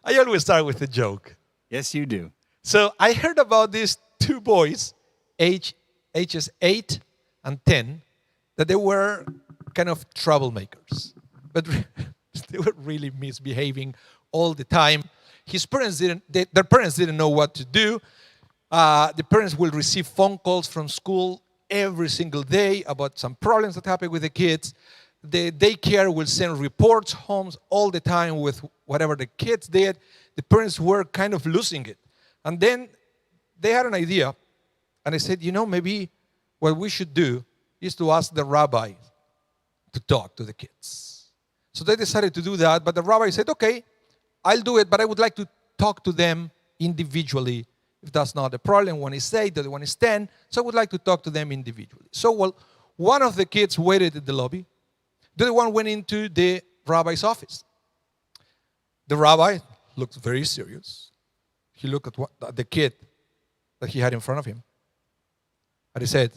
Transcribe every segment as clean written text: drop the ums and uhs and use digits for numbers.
I always start with a joke. Yes, you do. So I heard about these two boys, ages 8 and 10, that they were kind of troublemakers. But they were really misbehaving all the time. Their parents didn't know what to do. The parents will receive phone calls from school every single day about some problems that happen with the kids. The daycare will send reports home all the time with whatever the kids did. The parents were kind of losing it. And then they had an idea, and they said, maybe what we should do is to ask the rabbi to talk to the kids. So they decided to do that, but the rabbi said, okay, I'll do it, but I would like to talk to them individually. If that's not the problem, one is 8, the other one is 10, so I would like to talk to them individually. So, one of the kids waited at the lobby. The other one went into the rabbi's office. The rabbi looked very serious. He looked at the kid that he had in front of him. And he said,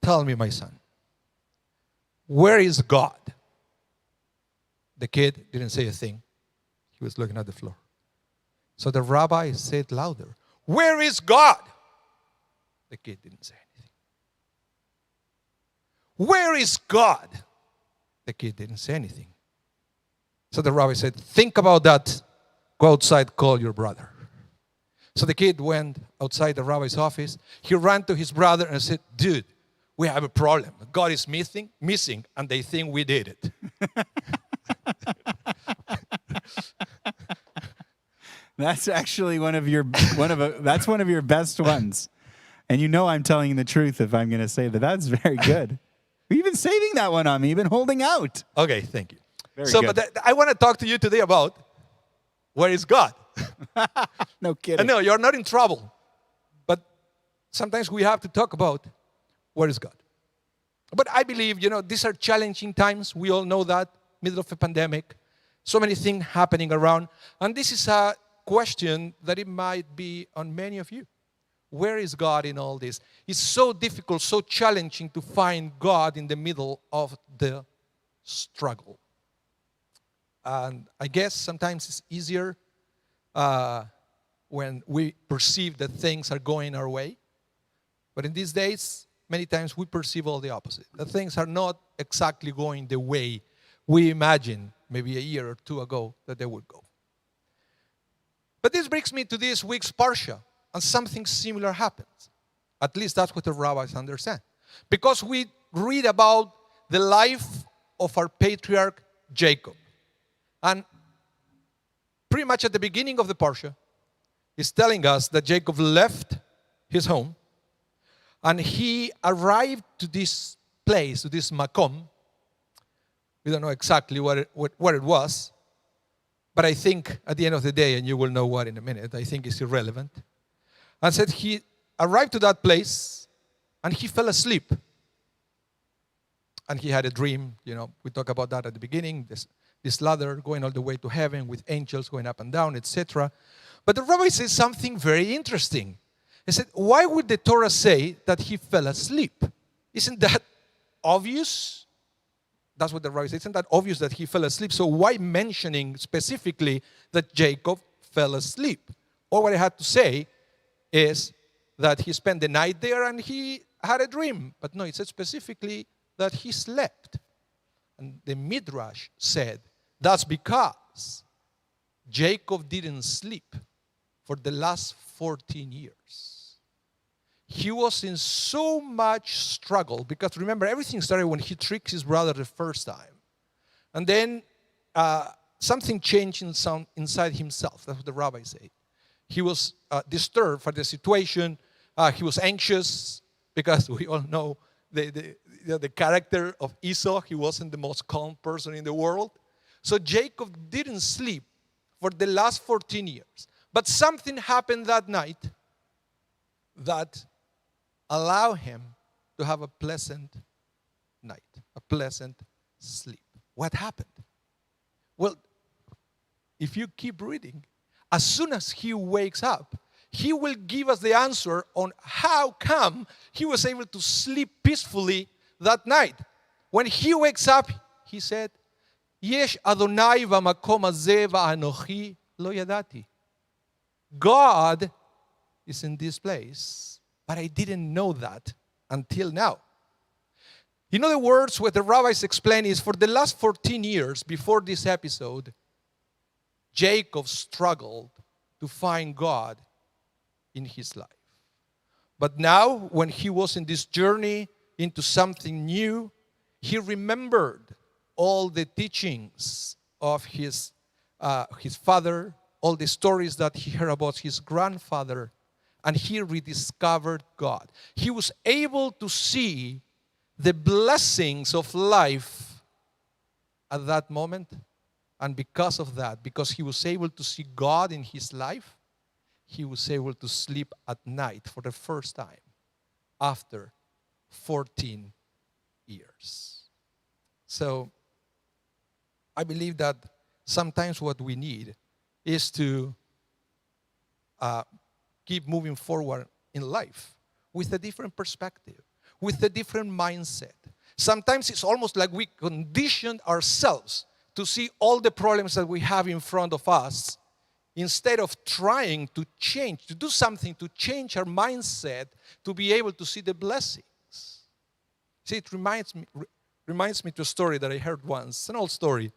tell me, my son, where is God? The kid didn't say a thing. He was looking at the floor. So the rabbi said louder, where is God? The kid didn't say anything. Where is God? The kid didn't say anything. So the rabbi said, think about that. Go outside, call your brother. So the kid went outside the rabbi's office. He ran to his brother and said, dude, we have a problem. God is missing, and they think we did it. That's actually one of your best ones. And I'm telling the truth if I'm going to say that. That's very good. You've been saving that one on me. You've been holding out. Okay, thank you. Very good. But I want to talk to you today about where is God? No kidding. I know you're not in trouble, but sometimes we have to talk about where is God. But I believe, these are challenging times. We all know that, middle of a pandemic, so many things happening around. And this is a question that it might be on many of you. Where is God in all this? It's so difficult, so challenging to find God in the middle of the struggle. And I guess sometimes it's easier when we perceive that things are going our way. But in these days, many times we perceive all the opposite. That things are not exactly going the way we imagined maybe a year or two ago that they would go. But this brings me to this week's Parsha, and something similar happens. At least that's what the rabbis understand. Because we read about the life of our patriarch Jacob. And pretty much at the beginning of the Parsha, it's telling us that Jacob left his home and he arrived to this place, to this Makom. We don't know exactly what it was, but I think at the end of the day, and you will know what in a minute, I think it's irrelevant. And said he arrived to that place and he fell asleep. And he had a dream, we talked about that at the beginning, this ladder going all the way to heaven with angels going up and down, etc. But the rabbi says something very interesting. He said, why would the Torah say that he fell asleep? Isn't that obvious? That's what the rabbi said. Isn't that obvious that he fell asleep? So why mentioning specifically that Jacob fell asleep? All what I had to say is that he spent the night there and he had a dream. But no, it said specifically that he slept. And the Midrash said, that's because Jacob didn't sleep for the last 14 years. He was in so much struggle because remember, everything started when he tricked his brother the first time. And then something changed inside himself. That's what the rabbis say. He was disturbed for the situation. He was anxious because we all know the character of Esau. He wasn't the most calm person in the world. So Jacob didn't sleep for the last 14 years. But something happened that night that allowed him to have a pleasant night, a pleasant sleep. What happened? Well, if you keep reading, as soon as he wakes up, he will give us the answer on how come he was able to sleep peacefully that night. When he wakes up, he said, Yesh Adonai v'makom hazeh v'anochi lo yadati. God is in this place, but I didn't know that until now. In other words, what the rabbis explain is for the last 14 years before this episode, Jacob struggled to find God in his life. But now, when he was in this journey into something new, he remembered all the teachings of his father, all the stories that he heard about his grandfather, and he rediscovered God. He was able to see the blessings of life at that moment. And because of that, because he was able to see God in his life, he was able to sleep at night for the first time after 14 years. So I believe that sometimes what we need is to keep moving forward in life with a different perspective, with a different mindset. Sometimes it's almost like we conditioned ourselves to see all the problems that we have in front of us instead of trying to change, to do something to change our mindset to be able to see the blessings. See, it reminds me to a story that I heard once, an old story,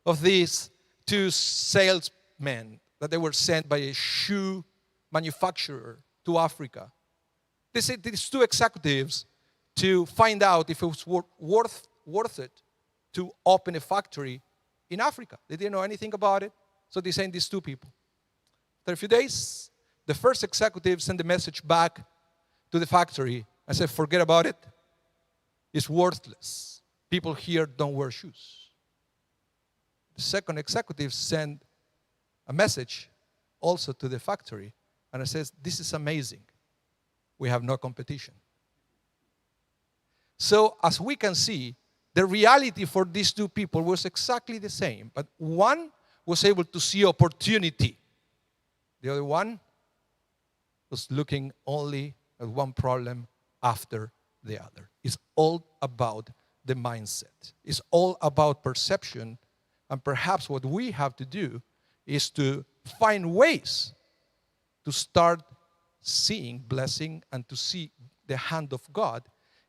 of these two salesmen that they were sent by a shoe manufacturer to Africa. They said these two executives to find out if it was worth it to open a factory in Africa. They didn't know anything about it, so they sent these two people. After a few days, the first executive sent the message back to the factory and said, forget about it. It's worthless. People here don't wear shoes. The second executive sent a message also to the factory, and it says, this is amazing. We have no competition. So as we can see, the reality for these two people was exactly the same, but one was able to see opportunity. The other one was looking only at one problem after the other. It's all about the mindset. It's all about perception, and perhaps what we have to do is to find ways to start seeing blessing and to see the hand of God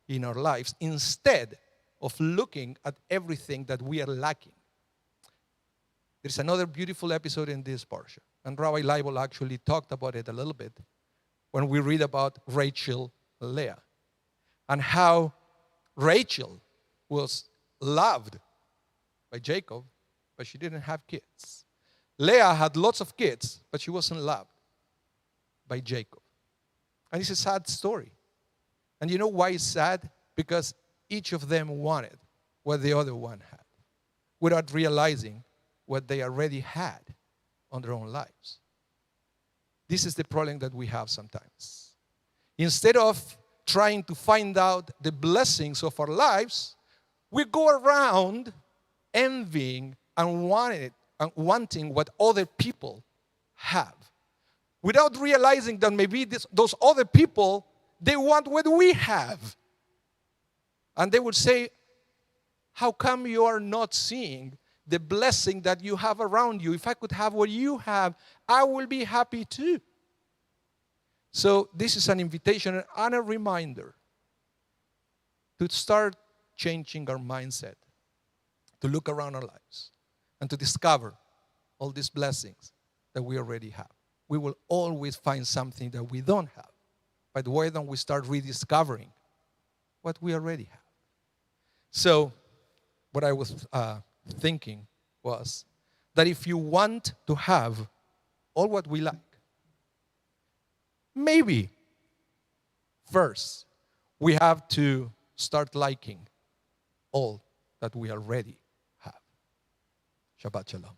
in our lives instead of looking at everything that we are lacking. There's another beautiful episode in this parsha, and Rabbi Anibal actually talked about it a little bit when we read about Rachel and Leah and how Rachel was loved by Jacob, but she didn't have kids. Leah had lots of kids, but she wasn't loved by Jacob. And it's a sad story. And you know why it's sad? Because each of them wanted what the other one had without realizing what they already had on their own lives. This is the problem that we have sometimes. Instead of trying to find out the blessings of our lives, we go around envying and wanting what other people have, without realizing that maybe those other people, they want what we have. And they would say, how come you are not seeing the blessing that you have around you? If I could have what you have, I will be happy too. So this is an invitation and a reminder to start changing our mindset, to look around our lives, and to discover all these blessings that we already have. We will always find something that we don't have. But why don't we start rediscovering what we already have? So what I was thinking was that if you want to have all what we like, maybe first we have to start liking all that we already have. Shabbat Shalom.